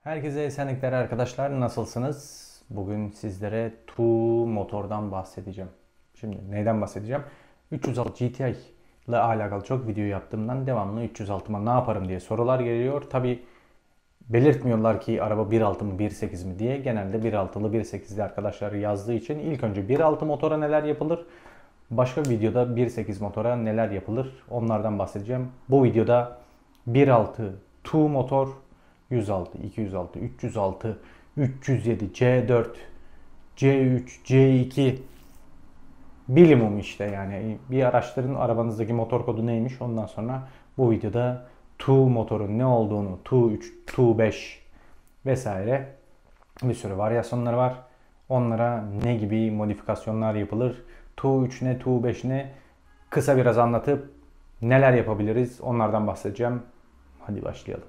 Herkese esenlikler arkadaşlar. Nasılsınız? Bugün sizlere TUV motordan bahsedeceğim. Şimdi neyden bahsedeceğim? 306 GTI ile alakalı çok video yaptığımdan devamlı 306'ma ne yaparım diye sorular geliyor. Tabi belirtmiyorlar ki araba 1.6 mı 1.8 mi diye. Genelde 1.6'lı 1.8'li arkadaşlar yazdığı için ilk önce 1.6 motora neler yapılır? Başka bir videoda 1.8 motora neler yapılır? Onlardan bahsedeceğim. Bu videoda 1.6 TUV motor 106, 206, 306, 307, C4, C3, C2 bilimum işte yani. Bir araştırın arabanızdaki motor kodu neymiş. Ondan sonra bu videoda TUV motorun ne olduğunu, TUV3, TUV5 vesaire bir sürü varyasyonları var. Onlara ne gibi modifikasyonlar yapılır? TUV3 ne, TUV5 ne? Kısa biraz anlatıp neler yapabiliriz onlardan bahsedeceğim. Hadi başlayalım.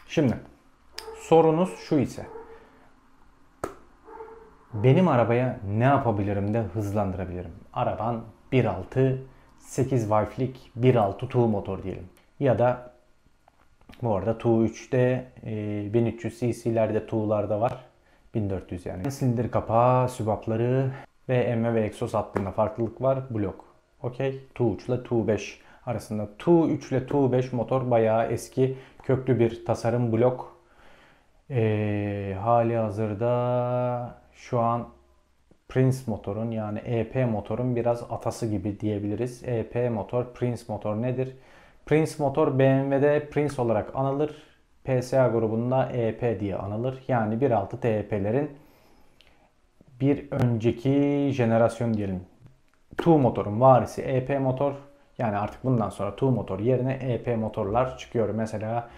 Şimdi sorunuz şu ise benim arabaya ne yapabilirim de hızlandırabilirim? Araban 1.6 8 valflik 1.6 TUV motor diyelim. Ya da bu arada TUV3'te 1300 cc'lerde TUV'larda var. 1400 yani. Silindir kapağı, sübapları ve emme ve egzoz hattında farklılık var. Blok. Okey. TUV3 ile TUV5 arasında. TUV3 ile TUV5 motor bayağı eski köklü bir tasarım blok. Hali hazırda şu an Prince motorun yani EP motorun biraz atası gibi diyebiliriz. EP motor, Prince motor nedir? Prince motor BMW'de Prince olarak anılır. PSA grubunda EP diye anılır. Yani 1.6 TEP'lerin bir önceki jenerasyon diyelim. TUV motorun varisi EP motor. Yani artık bundan sonra TUV motor yerine EP motorlar çıkıyor. Mesela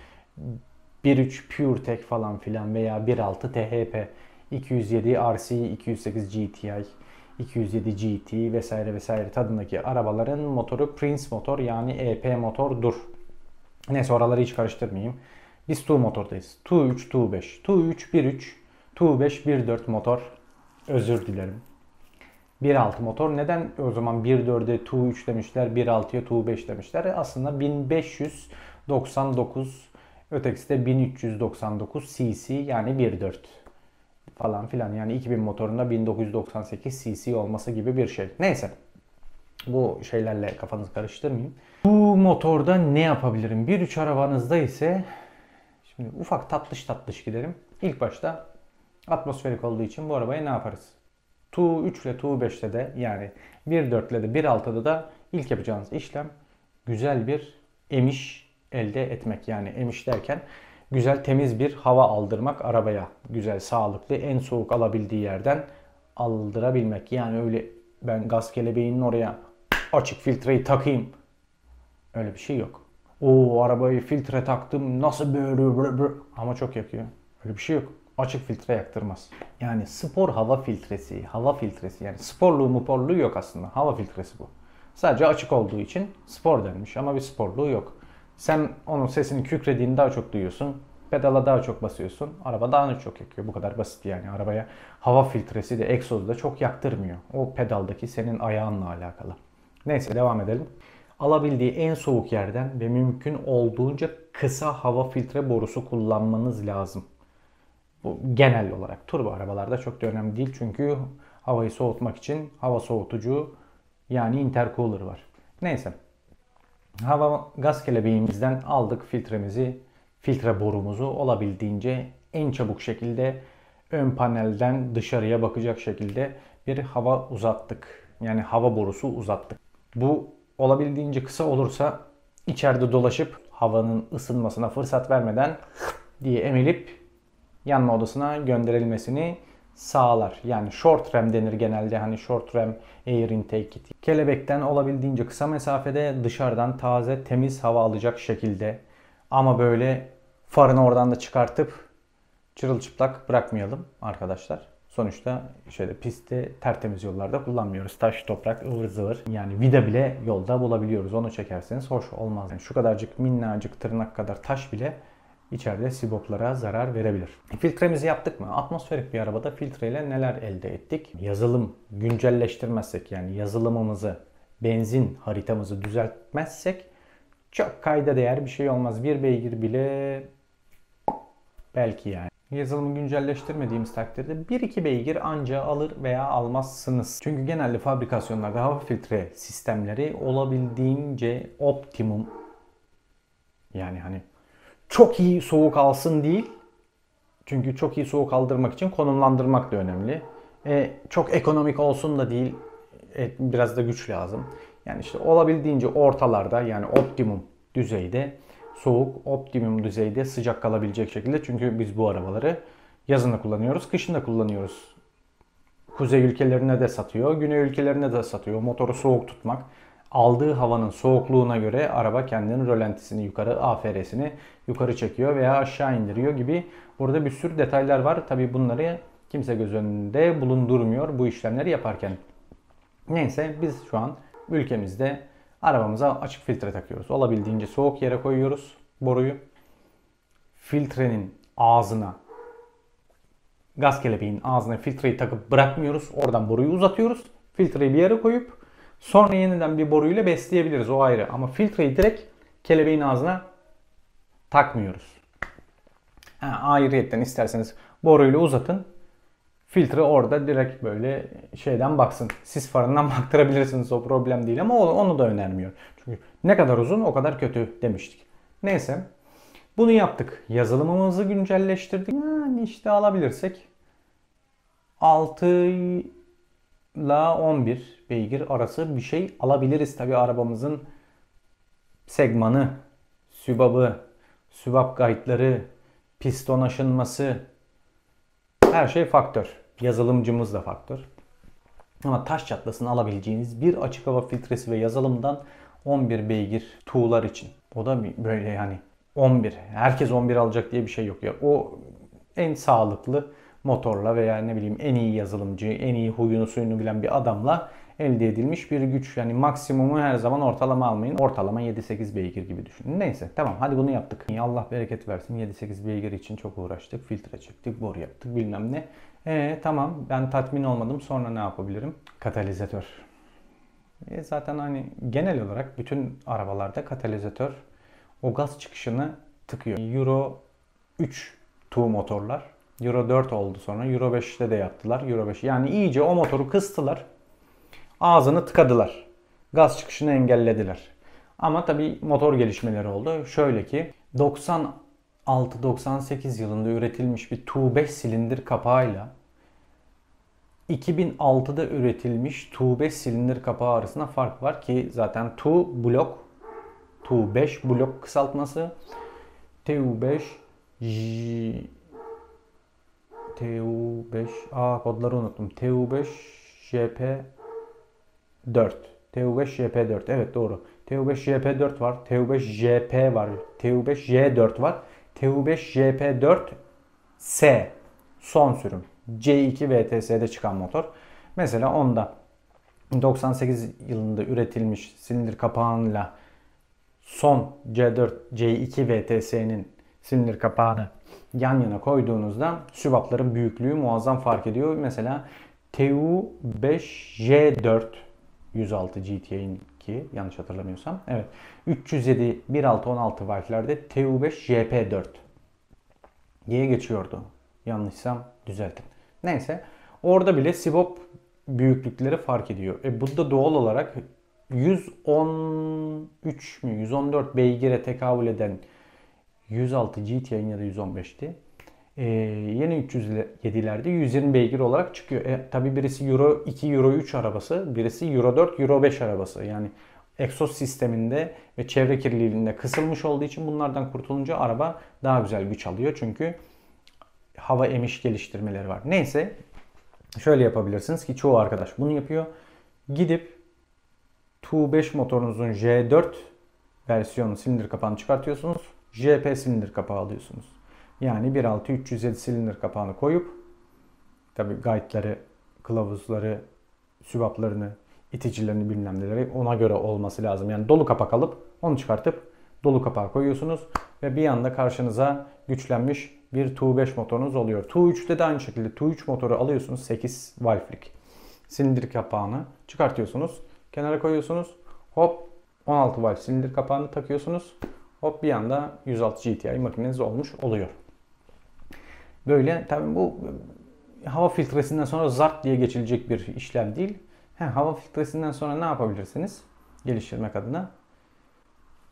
1.3 PureTech falan filan veya 1.6 THP, 207 RC, 208 GTI, 207 GT vesaire vesaire tadındaki arabaların motoru Prince motor yani EP motordur. Neyse oraları hiç karıştırmayayım. Biz TUV motordayız. TUV3, TUV5, TUV3 1.3, TUV5 1.4 motor. Özür dilerim. 1.6 motor. Neden o zaman 1.4'e TUV3 demişler, 1.6'ya TUV5 demişler? Aslında 1599, ötekisi de 1399 cc yani 1.4 falan filan. Yani 2000 motorunda 1998 cc olması gibi bir şey. Neyse. Bu şeylerle kafanızı karıştırmayın. Bu motorda ne yapabilirim? 1.3 arabanızda ise şimdi ufak tatlış tatlış gidelim. İlk başta atmosferik olduğu için bu arabaya ne yaparız? TUV3 ile TUV5'te de yani 1.4 ile de 1.6'da da ilk yapacağınız işlem güzel bir emiş elde etmek. Yani emiş derken güzel temiz bir hava aldırmak arabaya. Güzel sağlıklı en soğuk alabildiği yerden aldırabilmek. Yani öyle ben gaz kelebeğinin oraya açık filtreyi takayım. Öyle bir şey yok. O arabayı filtre taktım nasıl böyle ama çok yakıyor. Öyle bir şey yok. Açık filtre yaktırmaz. Yani spor hava filtresi, hava filtresi yani sporluğu muporluğu yok aslında. Hava filtresi bu. Sadece açık olduğu için spor denmiş ama bir sporluğu yok. Sen onun sesini kükrediğini daha çok duyuyorsun. Pedala daha çok basıyorsun. Araba daha çok yakıyor. Bu kadar basit yani. Arabaya hava filtresi de egzozu da çok yaktırmıyor. O pedaldaki senin ayağınla alakalı. Neyse devam edelim. Alabildiği en soğuk yerden ve mümkün olduğunca kısa hava filtre borusu kullanmanız lazım. Bu genel olarak turbo arabalarda çok da önemli değil çünkü havayı soğutmak için hava soğutucu yani intercooler var. Neyse. Hava gaz kelebeğimizden aldık filtremizi, filtre borumuzu olabildiğince en çabuk şekilde ön panelden dışarıya bakacak şekilde bir hava uzattık. Yani hava borusu uzattık. Bu olabildiğince kısa olursa içeride dolaşıp havanın ısınmasına fırsat vermeden diye emilip yanma odasına gönderilmesini sağlar. Yani short ram denir genelde. Hani short ram air intake kit. Kelebekten olabildiğince kısa mesafede dışarıdan taze temiz hava alacak şekilde ama böyle farını oradan da çıkartıp çırılçıplak bırakmayalım arkadaşlar. Sonuçta pistte tertemiz yollarda kullanmıyoruz. Taş, toprak, ıvır zıvır. Yani vida bile yolda bulabiliyoruz. Onu çekerseniz hoş olmaz. Yani şu kadarcık minnacık tırnak kadar taş bile içeride siboplara zarar verebilir. Filtremizi yaptık mı? Atmosferik bir arabada filtreyle neler elde ettik? Yazılım güncelleştirmezsek, yani yazılımımızı, benzin haritamızı düzeltmezsek çok kayda değer bir şey olmaz. Bir beygir bile belki yani. Yazılımı güncelleştirmediğimiz takdirde 1-2 beygir anca alır veya almazsınız. Çünkü genelde fabrikasyonlarda hava filtre sistemleri olabildiğince optimum, yani hani çok iyi soğuk alsın değil. Çünkü çok iyi soğuk aldırmak için konumlandırmak da önemli. Çok ekonomik olsun da değil. Biraz da güç lazım. Yani işte olabildiğince ortalarda, yani optimum düzeyde soğuk, optimum düzeyde sıcak kalabilecek şekilde. Çünkü biz bu arabaları yazın da kullanıyoruz, kışın da kullanıyoruz. Kuzey ülkelerine de satıyor, güney ülkelerine de satıyor. Motoru soğuk tutmak. Aldığı havanın soğukluğuna göre araba kendinin rölantisini yukarı, AFR'sini yukarı çekiyor veya aşağı indiriyor gibi. Burada bir sürü detaylar var. Tabii bunları kimse göz önünde bulundurmuyor bu işlemleri yaparken. Neyse, biz şu an ülkemizde arabamıza açık filtre takıyoruz. Olabildiğince soğuk yere koyuyoruz boruyu. Filtrenin ağzına, gaz kelebeğin ağzına filtreyi takıp bırakmıyoruz. Oradan boruyu uzatıyoruz. Filtreyi bir yere koyup sonra yeniden bir boruyla besleyebiliriz, o ayrı. Ama filtreyi direkt kelebeğin ağzına takmıyoruz. Ayrıyetten isterseniz boruyla uzatın. Filtre orada direkt böyle şeyden baksın. Sis farından baktırabilirsiniz, o problem değil, ama onu da önermiyor. Çünkü ne kadar uzun o kadar kötü demiştik. Neyse, bunu yaptık. Yazılımımızı güncelleştirdik. Yani işte alabilirsek 6 ile 11 beygir arası bir şey alabiliriz. Tabi arabamızın segmanı, sübabı, sübap gaytları, piston aşınması, her şey faktör. Yazılımcımız da faktör. Ama taş çatlasını alabileceğiniz bir açık hava filtresi ve yazılımdan 11 beygir tuğlar için. O da böyle yani 11. Herkes 11 alacak diye bir şey yok ya. O en sağlıklı motorla veya ne bileyim en iyi yazılımcı, en iyi huyunu suyunu bilen bir adamla elde edilmiş bir güç. Yani maksimumu her zaman ortalama almayın. Ortalama 7-8 beygir gibi düşünün. Neyse, tamam, hadi bunu yaptık. Allah bereket versin. 7-8 beygir için çok uğraştık. Filtre çektik, boru yaptık, bilmem ne. Tamam, ben tatmin olmadım. Sonra ne yapabilirim? Katalizatör. Zaten hani genel olarak bütün arabalarda katalizatör o gaz çıkışını tıkıyor. Euro 3 tuğ motorlar. Euro 4 oldu sonra. Euro 5'te de yaptılar. Euro 5. Yani iyice o motoru kıstılar. Ağzını tıkadılar. Gaz çıkışını engellediler. Ama tabii motor gelişmeleri oldu. Şöyle ki 96-98 yılında üretilmiş bir Tu-5 silindir kapağıyla 2006'da üretilmiş Tu-5 silindir kapağı arasında fark var ki zaten Tu-5 blok kısaltması Tu-5 kodları unuttum. Tu-5 JP4. Tu-5 JP4. Evet, doğru. Tu-5 JP4 var. Tu-5 JP var. Tu-5 J4 var. Tu-5 JP4S son sürüm. C2 VTS'de çıkan motor. Mesela onda 98 yılında üretilmiş silindir kapağıyla son C4 C2 VTS'nin silindir kapağını yan yana koyduğunuzda sübapların büyüklüğü muazzam fark ediyor. Mesela Tu-5J4 106 GT'ninki, yanlış hatırlamıyorsam. Evet. 307 1.6-16 valflerde Tu-5 JP4 diye geçiyordu. Yanlışsam düzeltin. Neyse. Orada bile sibop büyüklükleri fark ediyor. Bu da doğal olarak 113 mü 114 beygire tekabül eden 106 GT'nin ya da 115'ti. Yeni 307'lerde 120 beygir olarak çıkıyor. Tabi birisi Euro 2, Euro 3 arabası, birisi Euro 4, Euro 5 arabası. Yani egzoz sisteminde ve çevre kirliliğinde kısılmış olduğu için bunlardan kurtulunca araba daha güzel güç alıyor. Çünkü hava emiş geliştirmeleri var. Neyse, şöyle yapabilirsiniz ki çoğu arkadaş bunu yapıyor. Gidip Tu-5 motorunuzun J4 versiyonu silindir kapağını çıkartıyorsunuz. JP silindir kapağı alıyorsunuz. Yani 1.6 307 silindir kapağını koyup tabi guide'ları, kılavuzları, sübaplarını, iticilerini bilmem neleri ona göre olması lazım. Yani dolu kapak alıp onu çıkartıp dolu kapağı koyuyorsunuz. ve bir anda karşınıza güçlenmiş bir Tu-5 motorunuz oluyor. Tu-3'te de aynı şekilde Tu-3 motoru alıyorsunuz. 8 valflik silindir kapağını çıkartıyorsunuz. Kenara koyuyorsunuz. Hop 16 valf silindir kapağını takıyorsunuz. Hop bir anda 106 GTI makineniz olmuş oluyor. Böyle tabii bu hava filtresinden sonra zart diye geçilecek bir işlem değil. Hava filtresinden sonra ne yapabilirsiniz? Geliştirmek adına.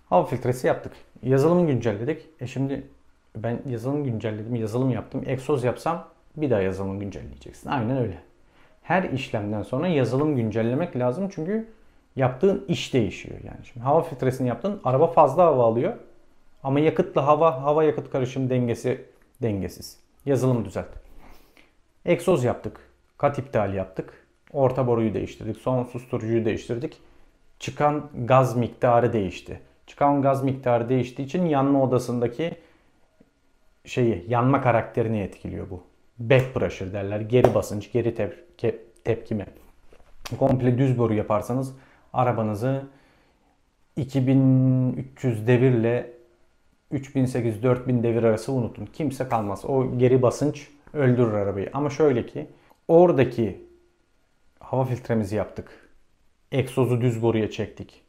Hava filtresi yaptık. Yazılımı güncelledik. Şimdi ben yazılım güncelledim, yazılım yaptım. Egzoz yapsam bir daha yazılım güncelleyeceksin. Aynen öyle. Her işlemden sonra yazılım güncellemek lazım çünkü yaptığın iş değişiyor. Yani şimdi hava filtresini yaptın, araba fazla hava alıyor. Ama yakıtla hava yakıt karışım dengesi dengesiz. Yazılım düzelt. Egzoz yaptık. Kat iptali yaptık. Orta boruyu değiştirdik. Son susturucuyu değiştirdik. Çıkan gaz miktarı değişti. Çıkan gaz miktarı değiştiği için yanma odasındaki yanma karakterini etkiliyor bu. Back pressure derler. Geri basınç, geri tepkime. Komple düz boru yaparsanız arabanızı 2300 devirle 3800-4000 devir arası unutun. Kimse kalmaz. O geri basınç öldürür arabayı. Ama şöyle ki oradaki hava filtremizi yaptık. Egzozu düz boruya çektik.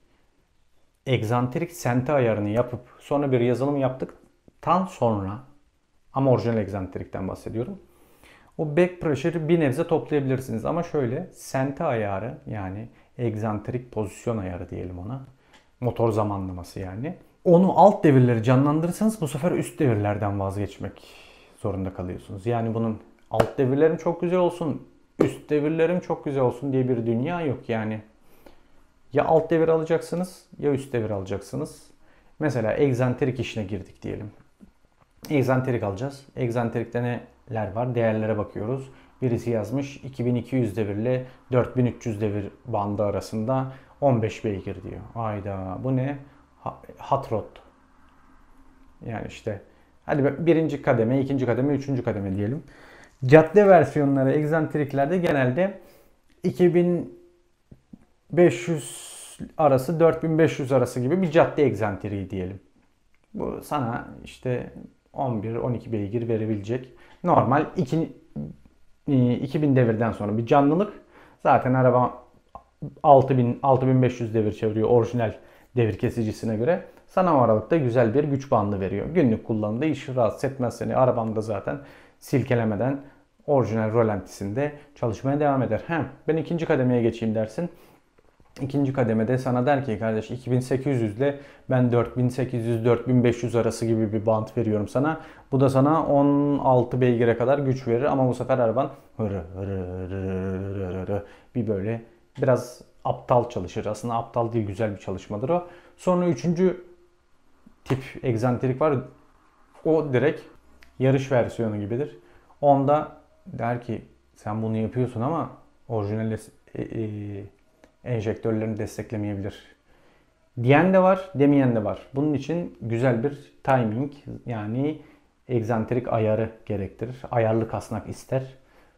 Egzantrik sente ayarını yapıp sonra bir yazılım yaptıktan sonra ama orijinal egzantrikten bahsediyorum. O back pressure'ı bir nebze toplayabilirsiniz. Ama şöyle sente ayarı yani egzantrik pozisyon ayarı diyelim ona. Motor zamanlaması yani. Onu alt devirleri canlandırırsanız bu sefer üst devirlerden vazgeçmek zorunda kalıyorsunuz. Yani bunun alt devirlerim çok güzel olsun, üst devirlerim çok güzel olsun diye bir dünya yok yani. Ya alt devir alacaksınız ya üst devir alacaksınız. Mesela egzantrik işine girdik diyelim. Egzantrik alacağız. Egzantrikte neler var? Değerlere bakıyoruz. Birisi yazmış 2200 devirle 4300 devir bandı arasında 15 beygir diyor. Ayda bu ne? Hot rod. Yani işte hadi birinci kademe, ikinci kademe, üçüncü kademe diyelim. Cadde versiyonları egzantriklerde genelde 2500 arası 4500 arası gibi bir cadde egzantriği diyelim. Bu sana işte 11-12 beygir verebilecek normal 2000 devirden sonra bir canlılık. Zaten araba 6500 devir çeviriyor orijinal devir kesicisine göre. Sana o aralıkta güzel bir güç bandı veriyor. Günlük kullanımda iş rahatsız etmez seni. Arabamda zaten silkelemeden orijinal rolantisinde çalışmaya devam eder. Ben ikinci kademeye geçeyim dersin. İkinci kademede sana der ki kardeş 2800 ile ben 4800-4500 arası gibi bir bant veriyorum sana. Bu da sana 16 beygire kadar güç verir ama bu sefer araban bir böyle biraz aptal çalışır. Aslında aptal değil, güzel bir çalışmadır o. Sonra üçüncü tip egzantrik var. O direkt yarış versiyonu gibidir. Onda der ki sen bunu yapıyorsun ama orijinal enjektörlerini desteklemeyebilir. Diyen de var, demeyen de var. Bunun için güzel bir timing yani egzantrik ayarı gerektirir. Ayarlı kasnak ister.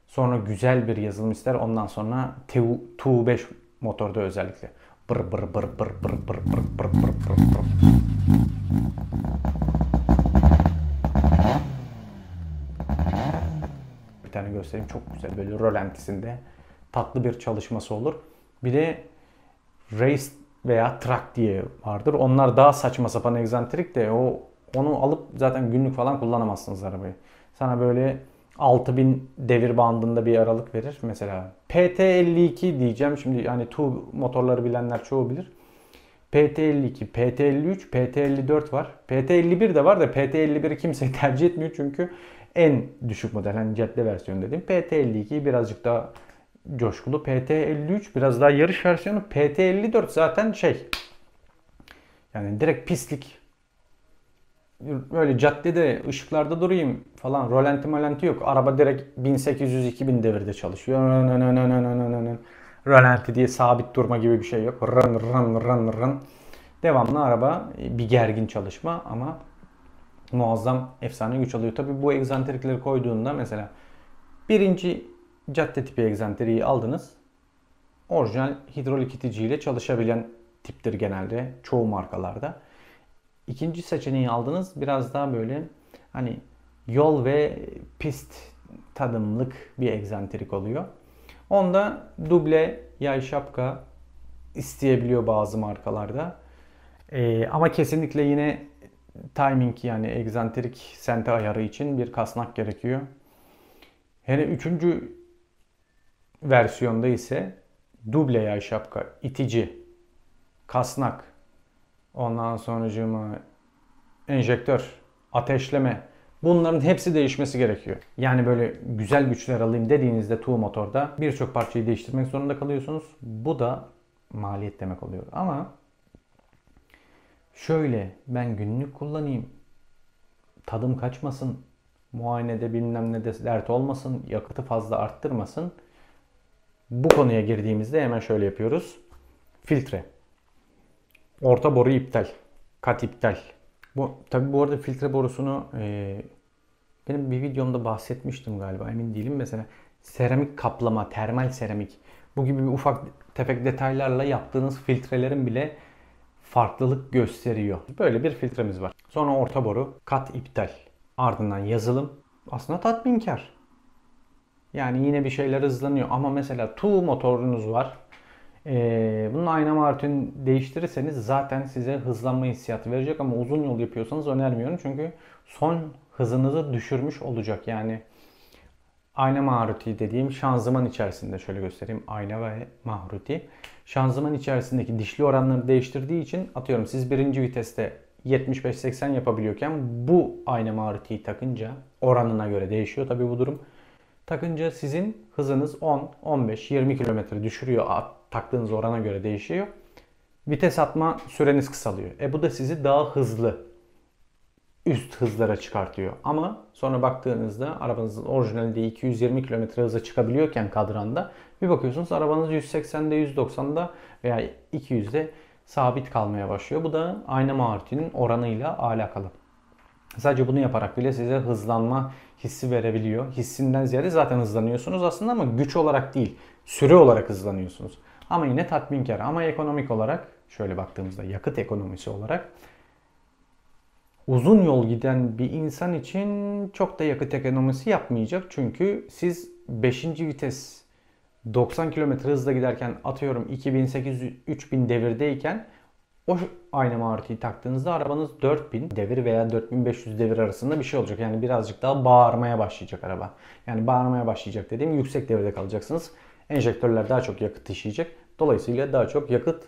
Sonra güzel bir yazılım ister. Ondan sonra Tu-5 motorda özellikle. Bır bır bır bır bır bır bır bır bır bır. Bir tane göstereyim, çok güzel böyle rolantisinde tatlı bir çalışması olur. Bir de race veya track diye vardır. Onlar daha saçma sapan egzantrik de onu alıp zaten günlük falan kullanamazsınız arabayı. Sana böyle 6000 devir bandında bir aralık verir. Mesela PT52 diyeceğim. Şimdi yani Tu motorları bilenler çoğu bilir. PT52, PT53, PT54 var. PT51 de var da PT51'i kimse tercih etmiyor çünkü en düşük model. Hani cadde versiyonu dediğim. PT52 birazcık daha coşkulu. PT53 biraz daha yarış versiyonu. PT54 zaten yani direkt pislik. Böyle caddede ışıklarda durayım falan, rolanti yok. Araba direkt 1800-2000 devirde çalışıyor. Rolanti diye sabit durma gibi bir şey yok. Rın rın rın rın. Devamlı araba bir gergin çalışma ama muazzam efsane güç alıyor. Tabii bu egzantrikleri koyduğunda mesela birinci cadde tipi egzantriği aldınız. Orijinal hidrolik iticiyle çalışabilen tiptir genelde çoğu markalarda. İkinci seçeneği aldınız. Biraz daha böyle hani yol ve pist tadımlık bir egzantrik oluyor. Onda duble yay şapka isteyebiliyor bazı markalarda. Ama kesinlikle yine timing yani egzantrik sente ayarı için bir kasnak gerekiyor. Hele üçüncü versiyonda ise duble yay şapka, itici, kasnak, ondan sonracığıma enjektör, ateşleme, bunların hepsi değişmesi gerekiyor. Yani böyle güzel güçler alayım dediğinizde TUV motorda birçok parçayı değiştirmek zorunda kalıyorsunuz. Bu da maliyet demek oluyor. Ama şöyle ben günlük kullanayım, tadım kaçmasın, muayenede bilmem ne de dert olmasın, yakıtı fazla arttırmasın. Bu konuya girdiğimizde hemen şöyle yapıyoruz. Filtre. Orta boru iptal. Kat iptal. Tabi bu arada filtre borusunu benim bir videomda bahsetmiştim galiba, emin değilim. Mesela seramik kaplama, termal seramik, bu gibi bir ufak tefek detaylarla yaptığınız filtrelerin bile farklılık gösteriyor. Böyle bir filtremiz var. Sonra orta boru, kat iptal. Ardından yazılım. Aslında tatminkar. Yani yine bir şeyler hızlanıyor. Ama mesela TUV motorunuz var. Bunun ayna martini değiştirirseniz zaten size hızlanma hissiyatı verecek ama uzun yol yapıyorsanız önermiyorum. Çünkü son hızınızı düşürmüş olacak. Yani ayna Maruti dediğim şanzıman içerisinde, şöyle göstereyim. Ayna ve Maruti. Şanzıman içerisindeki dişli oranları değiştirdiği için, atıyorum siz birinci viteste 75-80 yapabiliyorken bu ayna Maruti'yi takınca oranına göre değişiyor tabii bu durum. Takınca sizin hızınız 10, 15, 20 km düşürüyor. Taktığınız orana göre değişiyor. Vites atma süreniz kısalıyor. Bu da sizi daha hızlı üst hızlara çıkartıyor. Ama sonra baktığınızda arabanızın orijinalde 220 km hıza çıkabiliyorken kadranda, bir bakıyorsunuz arabanız 180'de, 190'da veya 200'de sabit kalmaya başlıyor. Bu da ayna Maruti'nin oranıyla alakalı. Sadece bunu yaparak bile size hızlanma hissi verebiliyor. Hissinden ziyade zaten hızlanıyorsunuz aslında ama güç olarak değil, süre olarak hızlanıyorsunuz. Ama yine tatminkar. Ama ekonomik olarak, şöyle baktığımızda yakıt ekonomisi olarak, uzun yol giden bir insan için çok da yakıt ekonomisi yapmayacak. Çünkü siz 5. vites 90 km hızla giderken, atıyorum 2800-3000 devirdeyken, o ayna Maruti'yi taktığınızda arabanız 4000 devir veya 4500 devir arasında bir şey olacak. Yani birazcık daha bağırmaya başlayacak araba. Yani bağırmaya başlayacak dediğim, yüksek devirde kalacaksınız. Enjektörler daha çok yakıt taşıyacak. Dolayısıyla daha çok yakıt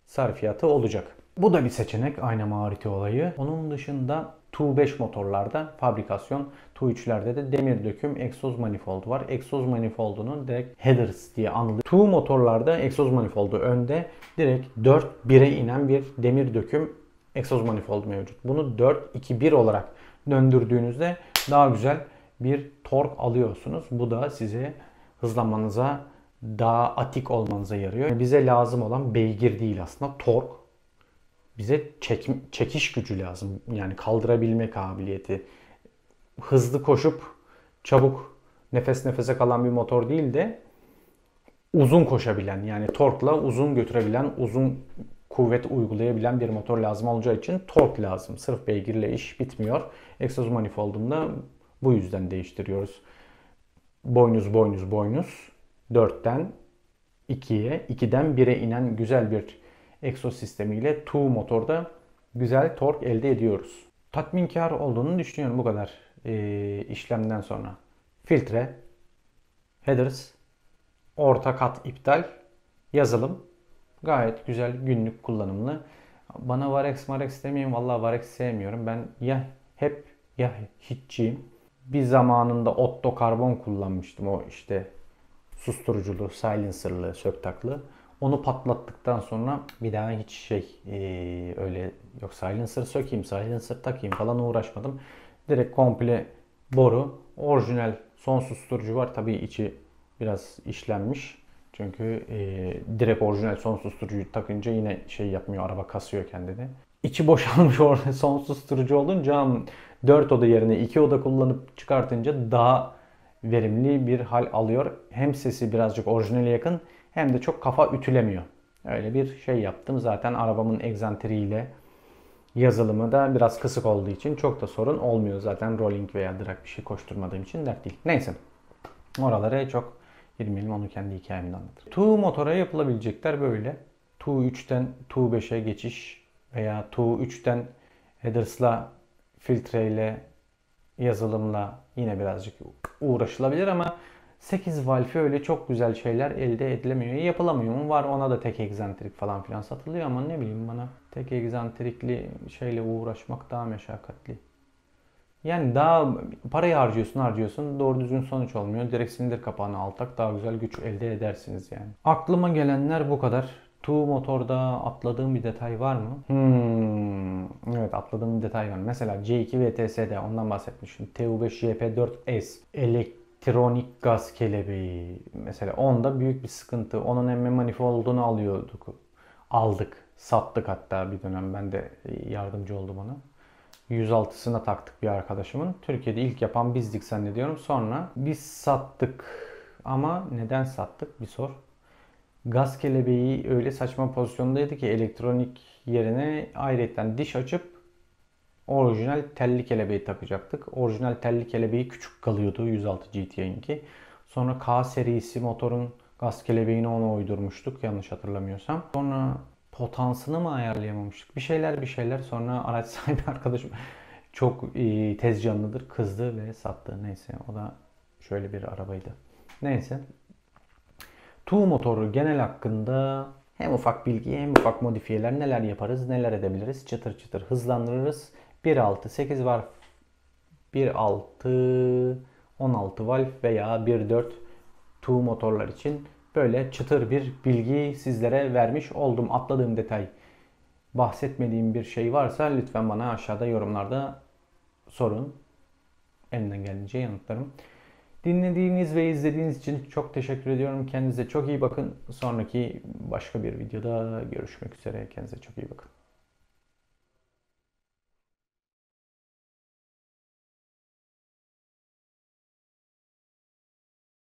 sarfiyatı olacak. Bu da bir seçenek, ayna Maruti olayı. Onun dışında TU5 motorlarda fabrikasyon, TU3'lerde de demir döküm egzoz manifoldu var. Egzoz manifoldunun direkt headers diye anılıyor. TU motorlarda egzoz manifoldu önde, direkt 4-1'e inen bir demir döküm egzoz manifoldu mevcut. Bunu 4-2-1 olarak döndürdüğünüzde daha güzel bir tork alıyorsunuz. Bu da size hızlanmanıza, daha atik olmanıza yarıyor. Bize lazım olan beygir değil aslında, tork. Bize çekiş gücü lazım. Yani kaldırabilme kabiliyeti. Hızlı koşup çabuk nefes nefese kalan bir motor değil de uzun koşabilen, yani torkla uzun götürebilen, uzun kuvvet uygulayabilen bir motor lazım olacağı için tork lazım. Sırf beygirle iş bitmiyor. Egzoz manifoldunda bu yüzden değiştiriyoruz. Boynuz boynuz boynuz. 4'ten 2'ye, 2'den 1'e inen güzel bir egzoz sistemiyle TU motorda güzel tork elde ediyoruz. Tatminkar olduğunu düşünüyorum bu kadar işlemden sonra. Filtre, headers, orta kat iptal, yazılım gayet güzel, günlük kullanımlı. Bana Varex demeyin, vallahi Varex sevmiyorum. Ben ya hep ya hiççiyim. Bir zamanında Otto karbon kullanmıştım, o işte susturuculu, silencerlı, söktaklı. Onu patlattıktan sonra bir daha hiç öyle yok silencer sökeyim, silencer takayım falan uğraşmadım. Direkt komple boru, orijinal son susturucu var. Tabii içi biraz işlenmiş. Çünkü direkt orijinal son susturucuyu takınca yine yapmıyor, araba kasıyor kendini. İçi boşalmış orada son susturucu olunca 4 oda yerine 2 oda kullanıp çıkartınca daha verimli bir hal alıyor. Hem sesi birazcık orijinale yakın hem de çok kafa ütülemiyor. Öyle bir yaptım. Zaten arabamın egzantriğiyle Yazılımı da biraz kısık olduğu için çok da sorun olmuyor. Zaten rolling veya drag bir şey koşturmadığım için dert değil. Neyse. Oralara çok girmeyelim. Onu kendi hikayemde anlatırım. TU motora yapılabilecekler böyle. TU 3'ten TU 5'e geçiş veya TU 3'ten headers'la, filtreyle, yazılımla yine birazcık uğraşılabilir ama 8 valfi öyle çok güzel şeyler elde edilemiyor. Yapılamıyor mu? Var, ona da tek egzantrik falan filan satılıyor ama ne bileyim, bana tek egzantrikli şeyle uğraşmak daha meşakkatli. Yani daha parayı harcıyorsun, doğru düzgün sonuç olmuyor. Direkt silindir kapağını al tak, daha güzel güç elde edersiniz yani. Aklıma gelenler bu kadar. Tu motorda atladığım bir detay var mı? Evet, atladığım bir detay var. Mesela C2 VTS'de ondan bahsetmiştim. TU5 JP4S elektronik gaz kelebeği. Mesela onda büyük bir sıkıntı. Onun emme manifoldunu aldık. Sattık hatta bir dönem. Ben de yardımcı oldum ona. 106'sına taktık bir arkadaşımın. Türkiye'de ilk yapan bizdik zannediyorum. Sonra biz sattık. Ama neden sattık? Bir sor. Gaz kelebeği öyle saçma pozisyondaydı ki elektronik yerine ayrıca diş açıp orijinal telli kelebeği takacaktık. Orijinal telli kelebeği küçük kalıyordu 106 GT'ninki. Sonra K serisi motorun gaz kelebeğini ona uydurmuştuk yanlış hatırlamıyorsam. Sonra potansını mı ayarlayamamıştık? Bir şeyler sonra araç sahibi arkadaşım çok tez canlıdır, kızdı ve sattı. Neyse, o da şöyle bir arabaydı. Neyse. Tu motoru genel hakkında hem ufak bilgi hem ufak modifiyeler, neler yaparız, neler edebiliriz, çıtır çıtır hızlandırırız. 1.6 8 var, 1.6 16 valve veya 1.4 Tu motorlar için böyle çıtır bir bilgi sizlere vermiş oldum. Atladığım detay, bahsetmediğim bir şey varsa lütfen bana aşağıda yorumlarda sorun. Elimden geldiğince yanıtlarım. Dinlediğiniz ve izlediğiniz için çok teşekkür ediyorum. Kendinize çok iyi bakın. Sonraki başka bir videoda görüşmek üzere. Kendinize çok iyi bakın.